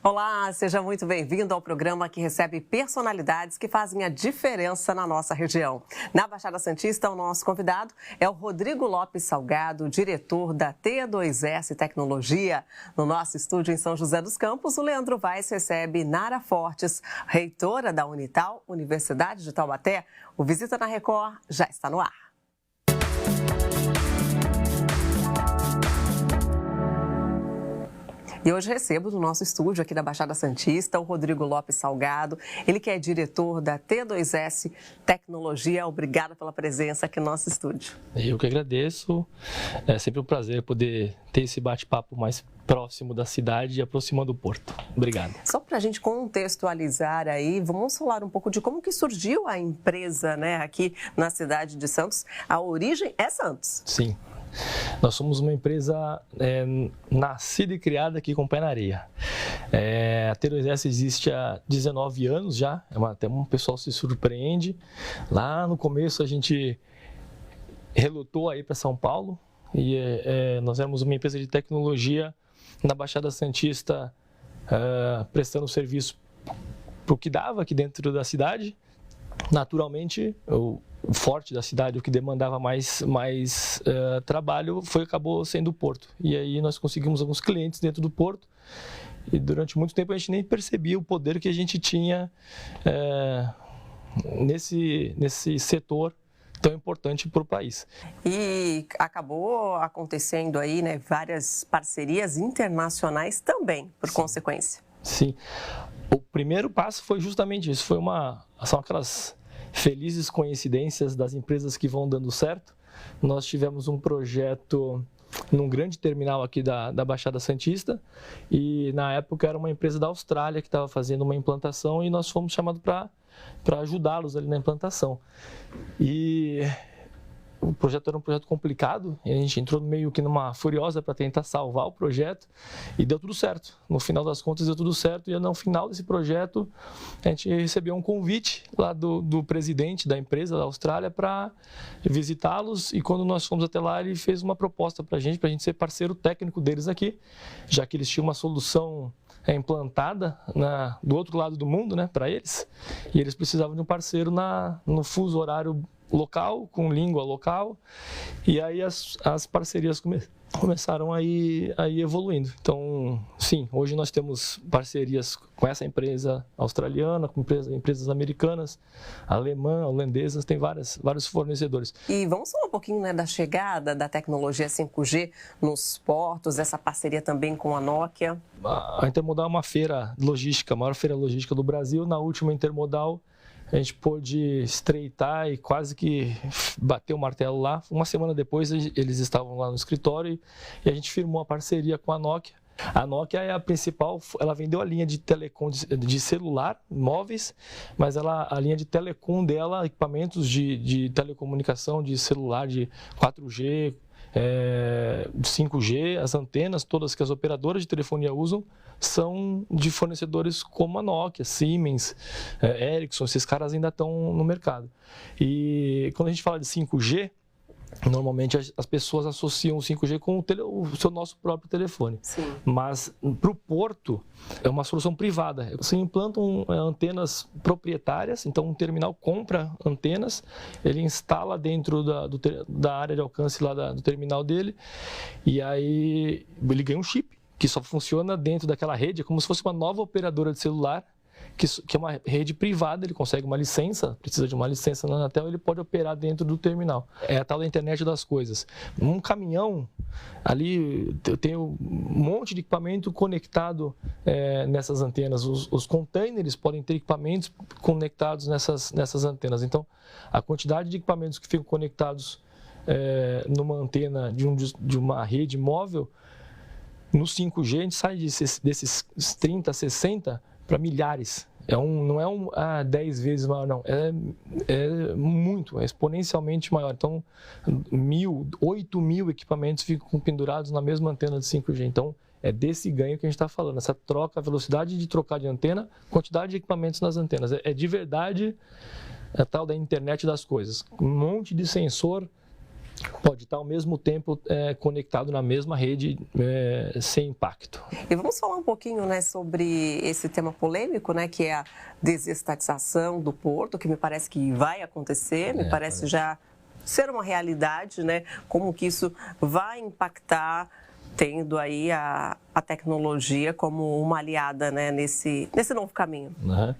Olá, seja muito bem-vindo ao programa que recebe personalidades que fazem a diferença na nossa região. Na Baixada Santista, o nosso convidado é o Rodrigo Lopes Salgado, diretor da T2S Tecnologia. No nosso estúdio em São José dos Campos, o Leandro Vaz recebe Nara Fortes, reitora da Unital, Universidade de Taubaté. O Visita na Record já está no ar. E hoje recebo no nosso estúdio aqui da Baixada Santista o Rodrigo Lopes Salgado, ele que é diretor da T2S Tecnologia. Obrigada pela presença aqui no nosso estúdio. Eu que agradeço, é sempre um prazer poder ter esse bate-papo mais próximo da cidade e aproximando do porto. Obrigado. Só para a gente contextualizar aí, vamos falar um pouco de como que surgiu a empresa, né, aqui na cidade de Santos. A origem é Santos. Sim. Nós somos uma empresa nascida e criada aqui com o pé na areia. A T2S existe há 19 anos já, até um pessoal se surpreende. Lá no começo a gente relutou a ir para São Paulo e nós éramos uma empresa de tecnologia na Baixada Santista, prestando serviço para o que dava aqui dentro da cidade. Naturalmente, o forte da cidade, o que demandava mais trabalho, acabou sendo o porto. E aí nós conseguimos alguns clientes dentro do porto e durante muito tempo a gente nem percebia o poder que a gente tinha nesse setor tão importante para o país. E acabou acontecendo aí, né, várias parcerias internacionais também, por consequência. Sim. O primeiro passo foi justamente isso, são aquelas felizes coincidências das empresas que vão dando certo. Nós tivemos um projeto num grande terminal aqui da Baixada Santista e na época era uma empresa da Austrália que estava fazendo uma implantação e nós fomos chamados para ajudá-los ali na implantação. E o projeto era um projeto complicado, e a gente entrou meio que numa furiosa para tentar salvar o projeto e deu tudo certo. No final das contas deu tudo certo e no final desse projeto a gente recebeu um convite lá do presidente da empresa da Austrália para visitá-los e quando nós fomos até lá ele fez uma proposta para a gente ser parceiro técnico deles aqui, já que eles tinham uma solução implantada do outro lado do mundo, né, para eles, e eles precisavam de um parceiro no fuso horário local, com língua local, e aí as parcerias começaram a ir evoluindo. Então, sim, hoje nós temos parcerias com essa empresa australiana, com empresas americanas, alemã, holandesas, tem vários fornecedores. E vamos falar um pouquinho, né, da chegada da tecnologia 5G nos portos, essa parceria também com a Nokia. A Intermodal é uma feira logística, a maior feira logística do Brasil. Na última Intermodal, a gente pôde estreitar e quase que bater o martelo lá. Uma semana depois, eles estavam lá no escritório e a gente firmou a parceria com a Nokia. A Nokia é a principal, ela vendeu a linha de telecom de celular, móveis, mas a linha de telecom dela, equipamentos de telecomunicação, de celular, de 4G, 5G, as antenas, todas que as operadoras de telefonia usam, são de fornecedores como a Nokia, Siemens, Ericsson, esses caras ainda estão no mercado. E quando a gente fala de 5G, normalmente as pessoas associam o 5G com o nosso próprio telefone. Sim. Mas para o porto é uma solução privada. Você implanta antenas proprietárias, então um terminal compra antenas, ele instala dentro da área de alcance lá do terminal dele e aí ele ganha um chip que só funciona dentro daquela rede, é como se fosse uma nova operadora de celular, que é uma rede privada, ele consegue uma licença, precisa de uma licença na Anatel, ele pode operar dentro do terminal. É a tal da internet das coisas. Um caminhão, ali tem um monte de equipamento conectado nessas antenas. Os containers podem ter equipamentos conectados nessas antenas. Então, a quantidade de equipamentos que ficam conectados numa antena de uma rede móvel, no 5G a gente sai desses 30, 60 para milhares. Não é 10 vezes maior, não. É exponencialmente maior. Então, 8.000 equipamentos ficam pendurados na mesma antena de 5G. Então, é desse ganho que a gente está falando. Essa troca, a velocidade de trocar de antena, quantidade de equipamentos nas antenas. É de verdade a tal da internet das coisas. Um monte de sensor pode estar ao mesmo tempo conectado na mesma rede sem impacto. E vamos falar um pouquinho, né, sobre esse tema polêmico, né, que é a desestatização do porto, que me parece que vai acontecer, me parece já ser uma realidade, né? Como que isso vai impactar, tendo aí a tecnologia como uma aliada, né, nesse novo caminho. Uhum.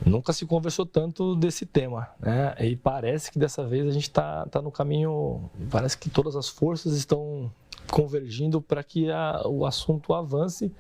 Nunca se conversou tanto desse tema, né? E parece que dessa vez a gente está no caminho, parece que todas as forças estão convergindo para que o assunto avance,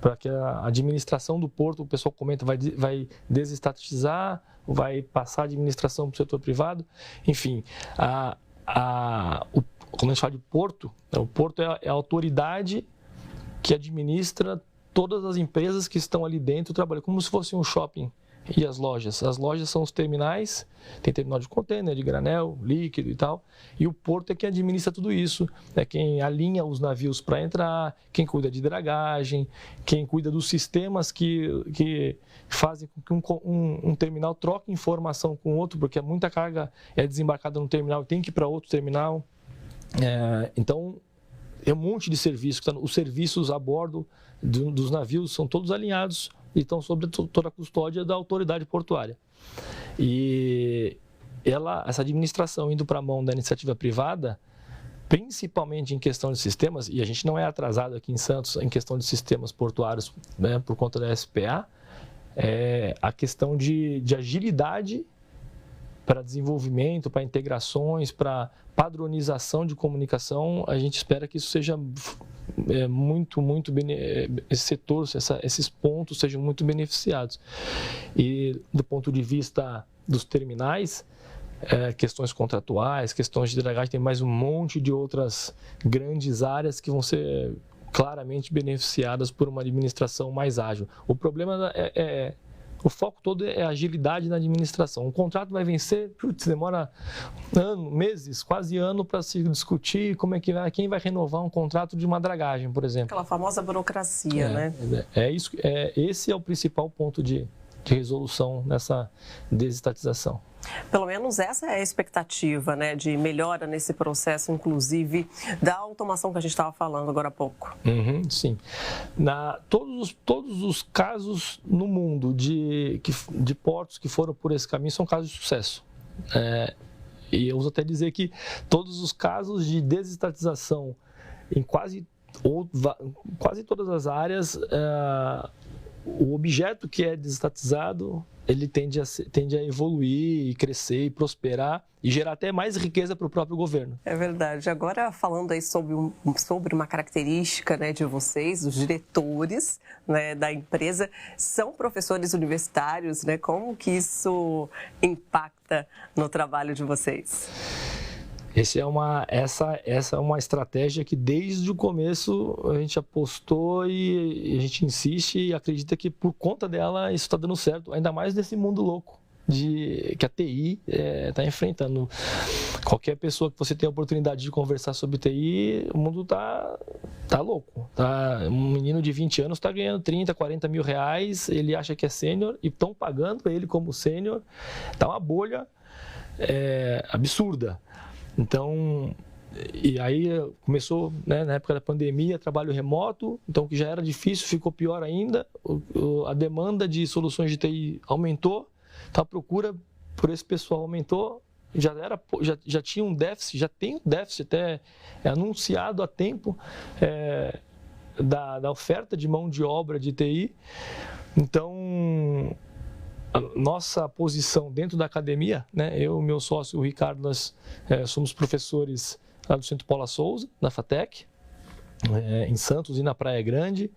para que a administração do porto, o pessoal comenta, vai desestatizar, vai passar a administração para o setor privado, enfim, quando a gente fala de porto, o porto é a autoridade que administra todas as empresas que estão ali dentro trabalham como se fosse um shopping. E as lojas? As lojas são os terminais, tem terminal de contêiner, de granel, líquido e tal, e o porto é quem administra tudo isso, é quem alinha os navios para entrar, quem cuida de dragagem, quem cuida dos sistemas que fazem com que um terminal troque informação com o outro, porque muita carga é desembarcada no terminal e tem que ir para outro terminal. Então, é um monte de serviços, os serviços a bordo dos navios são todos alinhados e estão sob toda a custódia da autoridade portuária. E essa administração indo para a mão da iniciativa privada, principalmente em questão de sistemas, e a gente não é atrasado aqui em Santos em questão de sistemas portuários, né, por conta da SPA, a questão de agilidade para desenvolvimento, para integrações, para padronização de comunicação, a gente espera que isso seja muito, esse setor, esses pontos sejam muito beneficiados. E do ponto de vista dos terminais, questões contratuais, questões de dragagem, tem mais um monte de outras grandes áreas que vão ser claramente beneficiadas por uma administração mais ágil. O problema o foco todo é a agilidade na administração. Um contrato vai vencer, demora meses, quase ano para se discutir quem vai renovar um contrato de uma dragagem, por exemplo. Aquela famosa burocracia, né? Esse é o principal ponto de resolução nessa desestatização. Pelo menos essa é a expectativa, né, de melhora nesse processo, inclusive da automação que a gente estava falando agora há pouco. Sim. Todos os casos no mundo de portos que foram por esse caminho são casos de sucesso. E eu uso até dizer que todos os casos de desestatização em quase todas as áreas, o objeto que é desestatizado, ele tende a evoluir, crescer e prosperar e gerar até mais riqueza para o próprio governo. É verdade. Agora, falando aí sobre uma característica, né, de vocês, os diretores, né, da empresa, são professores universitários, né? Como que isso impacta no trabalho de vocês? Essa é uma estratégia que desde o começo a gente apostou e a gente insiste e acredita que por conta dela isso está dando certo, ainda mais nesse mundo louco que a TI está enfrentando. Qualquer pessoa que você tenha a oportunidade de conversar sobre TI, o mundo tá louco. Um menino de 20 anos está ganhando 30, 40 mil reais, ele acha que é sênior e estão pagando ele como sênior. Está uma bolha absurda. Então, e aí começou, né, na época da pandemia, trabalho remoto, então o que já era difícil ficou pior ainda, a demanda de soluções de TI aumentou, então a procura por esse pessoal aumentou, já tinha um déficit, já tem um déficit até anunciado há tempo da oferta de mão de obra de TI, então a nossa posição dentro da academia, né, eu e meu sócio, o Ricardo, nós somos professores lá do Centro Paula Souza, da FATEC, em Santos e na Praia Grande,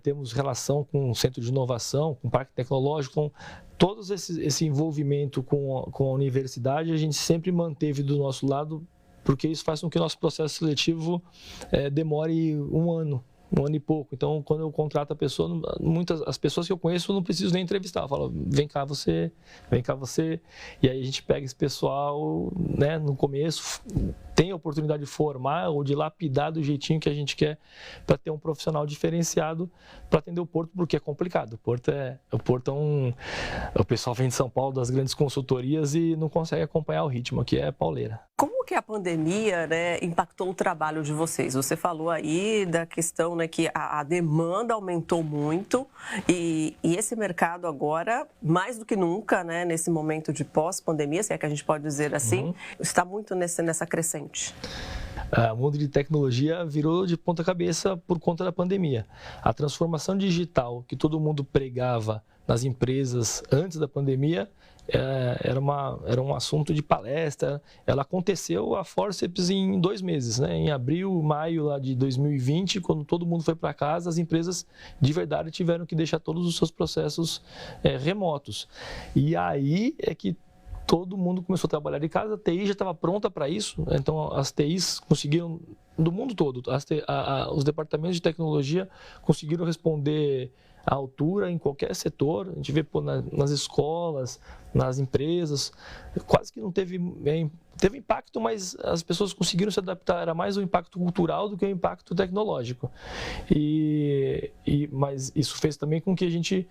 temos relação com o Centro de Inovação, com o Parque Tecnológico, com todo esse envolvimento com a universidade, a gente sempre manteve do nosso lado, porque isso faz com que o nosso processo seletivo demore um ano um ano e pouco. Então, quando eu contrato a pessoa, as pessoas que eu conheço eu não preciso nem entrevistar. Eu falo, vem cá você. E aí a gente pega esse pessoal, né, no começo, tem a oportunidade de formar ou de lapidar do jeitinho que a gente quer para ter um profissional diferenciado para atender o Porto, porque é complicado. O pessoal vem de São Paulo, das grandes consultorias, e não consegue acompanhar o ritmo, aqui é pauleira. Como que a pandemia, né, impactou o trabalho de vocês? Você falou aí da questão, né, que a demanda aumentou muito e esse mercado agora, mais do que nunca, né, nesse momento de pós-pandemia, se é que a gente pode dizer assim, está muito nessa crescente. O mundo de tecnologia virou de ponta cabeça por conta da pandemia. A transformação digital que todo mundo pregava nas empresas antes da pandemia era um assunto de palestra. Ela aconteceu a forceps em 2 meses, né? Em abril, maio lá de 2020, quando todo mundo foi para casa, as empresas de verdade tiveram que deixar todos os seus processos remotos. E aí é que todo mundo começou a trabalhar de casa, a TI já estava pronta para isso, então as TIs conseguiram, do mundo todo, os departamentos de tecnologia conseguiram responder à altura em qualquer setor. A gente vê nas escolas, nas empresas, quase que não teve impacto, mas as pessoas conseguiram se adaptar. Era mais o impacto cultural do que o impacto tecnológico. Mas isso fez também com que a gente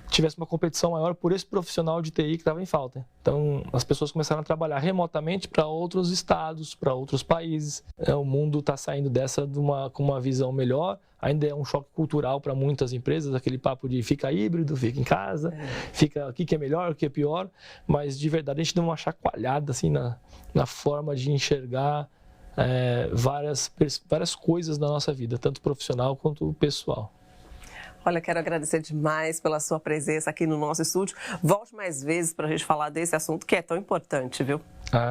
tivesse uma competição maior por esse profissional de TI que estava em falta. Então, as pessoas começaram a trabalhar remotamente para outros estados, para outros países. O mundo está saindo dessa com uma visão melhor. Ainda é um choque cultural para muitas empresas, aquele papo de fica híbrido, fica em casa, fica o que é melhor, o que é pior. Mas, de verdade, a gente deu uma chacoalhada assim, na forma de enxergar várias coisas na nossa vida, tanto profissional quanto pessoal. Olha, quero agradecer demais pela sua presença aqui no nosso estúdio. Volte mais vezes para a gente falar desse assunto que é tão importante, viu?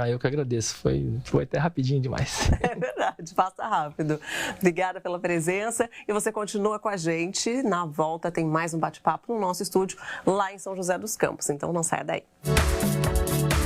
Eu que agradeço. Foi até rapidinho demais. É verdade, passa rápido. Obrigada pela presença e você continua com a gente. Na volta tem mais um bate-papo no nosso estúdio lá em São José dos Campos, então não saia daí.